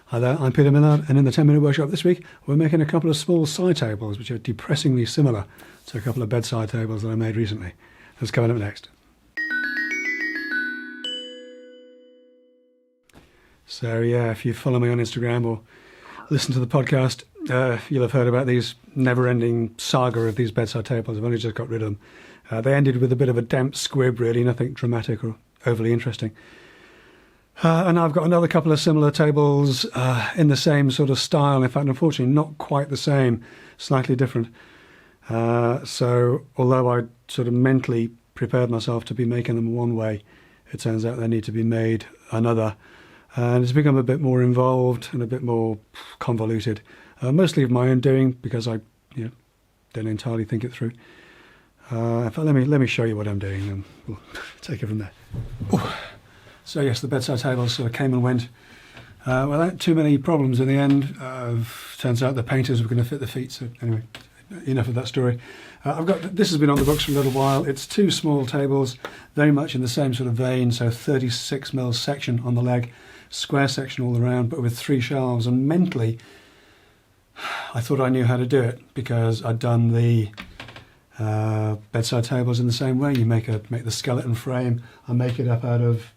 Hi there, I'm Peter Millard, and in the 10-minute workshop this week we're making a couple of small side tables which are depressingly similar to a couple of bedside tables that I made recently. That's coming up next. So yeah, if you follow me on Instagram or listen to the podcast, you'll have heard about these never-ending saga of these bedside tables. I've only just got rid of them. They ended with a bit of a damp squib, really, nothing dramatic or overly interesting. And I've got another couple of similar tables in the same sort of style. In fact, unfortunately, not quite the same, slightly different. So although I sort of mentally prepared myself to be making them one way, it turns out they need to be made another. And it's become a bit more involved and a bit more convoluted. Mostly of my own doing, because I don't entirely think it through. In fact, let me show you what I'm doing, and we'll take it from there. Ooh. So yes, the bedside tables sort of came and went without too many problems in the end. Turns out the painters were going to fit the feet, so anyway, enough of that story. This has been on the books for a little while. It's two small tables, very much in the same sort of vein, so 36mm section on the leg, square section all around, but with 3 shelves. And mentally, I thought I knew how to do it because I'd done the bedside tables in the same way. You make the skeleton frame and make it up out of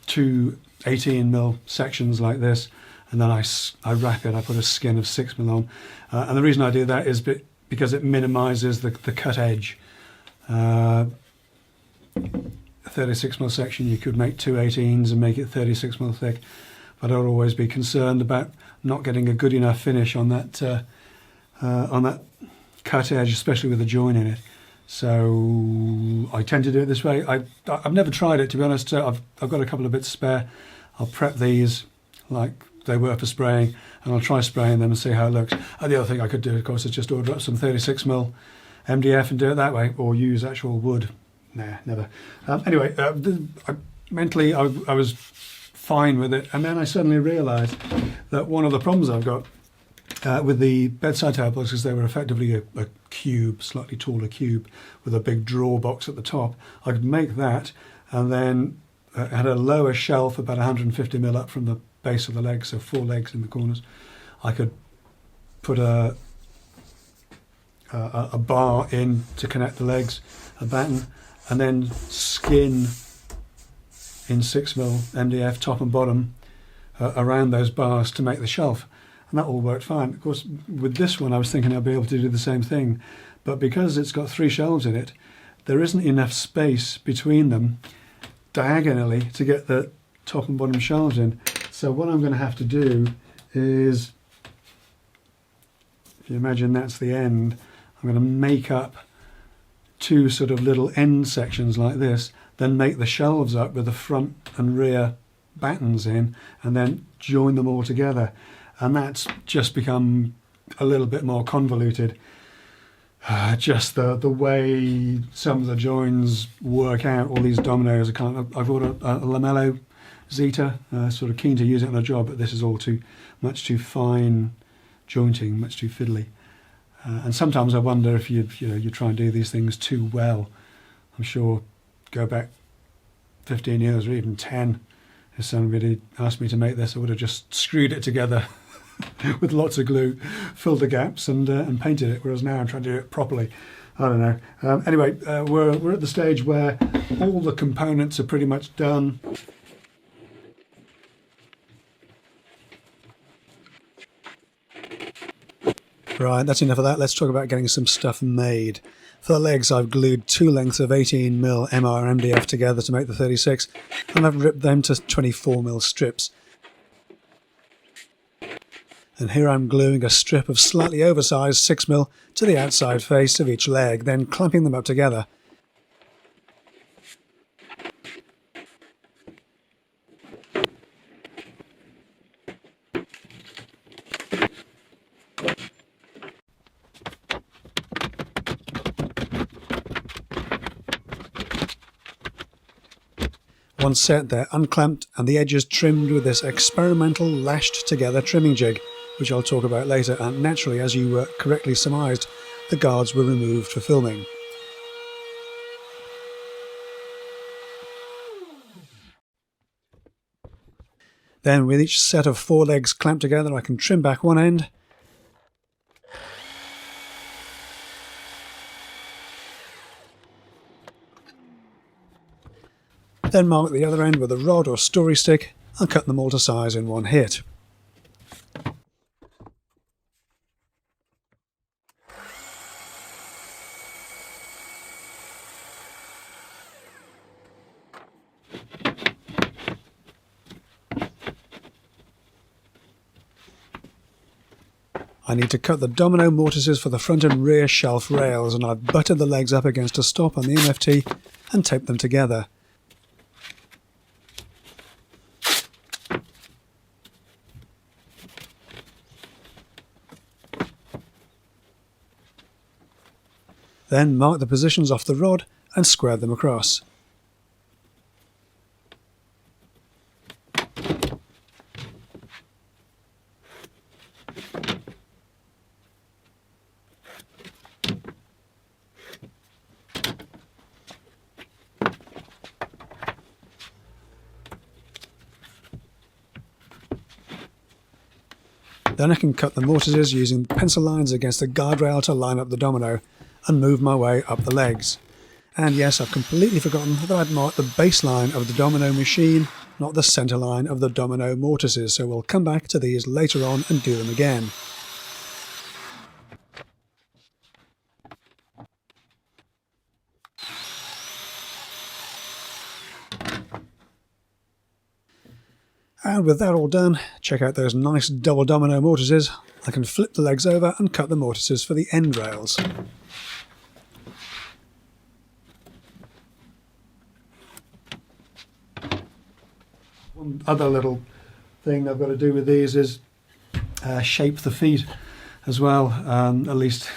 2 18mm sections like this, and then I wrap it. I put a skin of 6mm on, and the reason I do that is because it minimises the cut edge. 36mm section, you could make 2 18s and make it 36mm thick, but I'd always be concerned about not getting a good enough finish on that cut edge, especially with a join in it. So I tend to do it this way. I've never tried it, to be honest. I've got a couple of bits spare. I'll prep these like they were for spraying, and I'll try spraying them and see how it looks. And the other thing I could do, of course, is just order up some 36mm MDF and do it that way, or use actual wood. Nah, never. Anyway, mentally I was fine with it, and then I suddenly realised that one of the problems I've got with the bedside tables, because they were effectively a cube, slightly taller cube, with a big drawer box at the top. I could make that, and then had a lower shelf about 150mm up from the base of the leg, so 4 legs in the corners. I could put a bar in to connect the legs, a batten, and then skin in 6mm MDF top and bottom around those bars to make the shelf. And that all worked fine. Of course, with this one, I was thinking I'd be able to do the same thing. But because it's got 3 shelves in it, there isn't enough space between them diagonally to get the top and bottom shelves in. So what I'm going to have to do is, if you imagine that's the end, I'm going to make up 2 sort of little end sections like this, then make the shelves up with the front and rear battens in, and then join them all together. And that's just become a little bit more convoluted. Just the way some of the joins work out, all these dominoes. I've got a Lamello Zeta, sort of keen to use it on a job, but this is all much too fine jointing, much too fiddly. And sometimes I wonder if you try and do these things too well. I'm sure go back 15 years or even 10, if somebody asked me to make this, I would have just screwed it together with lots of glue, filled the gaps and painted it, whereas now I'm trying to do it properly. I don't know. Anyway, we're at the stage where all the components are pretty much done. Right, that's enough of that. Let's talk about getting some stuff made. For the legs, I've glued 2 lengths of 18mm MR MDF together to make the 36, and I've ripped them to 24mm strips. And here I'm gluing a strip of slightly oversized 6mm to the outside face of each leg, then clamping them up together. Once set, they're unclamped and the edges trimmed with this experimental lashed together trimming jig, which I'll talk about later, and naturally, as you correctly surmised, the guards were removed for filming. Then with each set of 4 legs clamped together, I can trim back one end. Then mark the other end with a rod or story stick and cut them all to size in one hit. I need to cut the domino mortises for the front and rear shelf rails, and I've butted the legs up against a stop on the MFT and taped them together. Then mark the positions off the rod and square them across. Then I can cut the mortises using pencil lines against the guardrail to line up the domino and move my way up the legs. And yes, I've completely forgotten that I'd marked the baseline of the domino machine, not the centre line of the domino mortises, so we'll come back to these later on and do them again. And with that all done, check out those nice double domino mortises. I can flip the legs over and cut the mortises for the end rails. One other little thing I've got to do with these is shape the feet as well. At least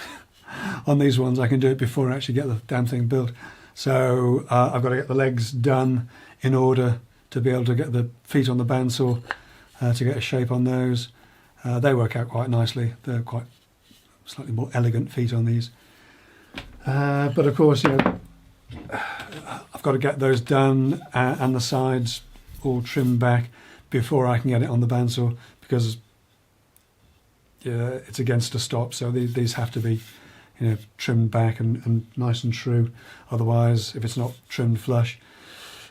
on these ones I can do it before I actually get the damn thing built. So I've got to get the legs done in order to be able to get the feet on the bandsaw to get a shape on those. They work out quite nicely. They're quite slightly more elegant feet on these. But of course, you know, I've got to get those done and the sides all trimmed back before I can get it on the bandsaw, because it's against a stop. So these have to be, you know, trimmed back and nice and true. Otherwise, if it's not trimmed flush,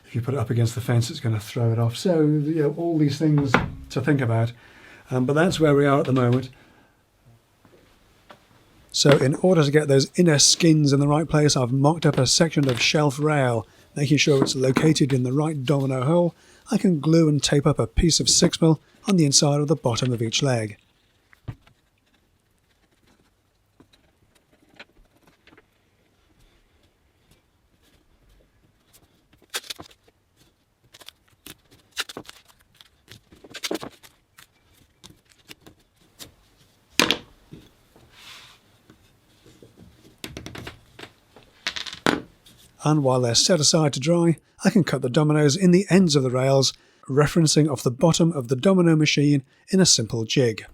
if you put it up against the fence, it's going to throw it off. So, you know, all these things to think about. But that's where we are at the moment. So in order to get those inner skins in the right place, I've marked up a section of shelf rail, making sure it's located in the right domino hole. I can glue and tape up a piece of 6mm on the inside of the bottom of each leg. And while they're set aside to dry, I can cut the dominoes in the ends of the rails, referencing off the bottom of the domino machine in a simple jig.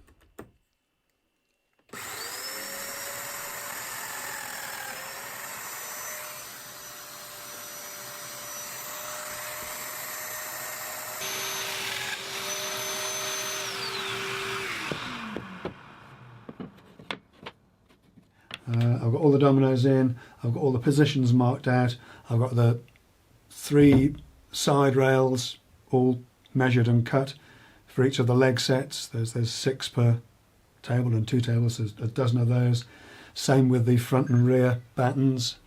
I've got all the dominoes in, I've got all the positions marked out, I've got the 3 side rails all measured and cut for each of the leg sets. There's 6 per table and 2 tables, there's a dozen of those. Same with the front and rear battens.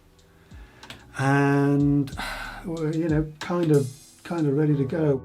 And, you know, kind of ready to go.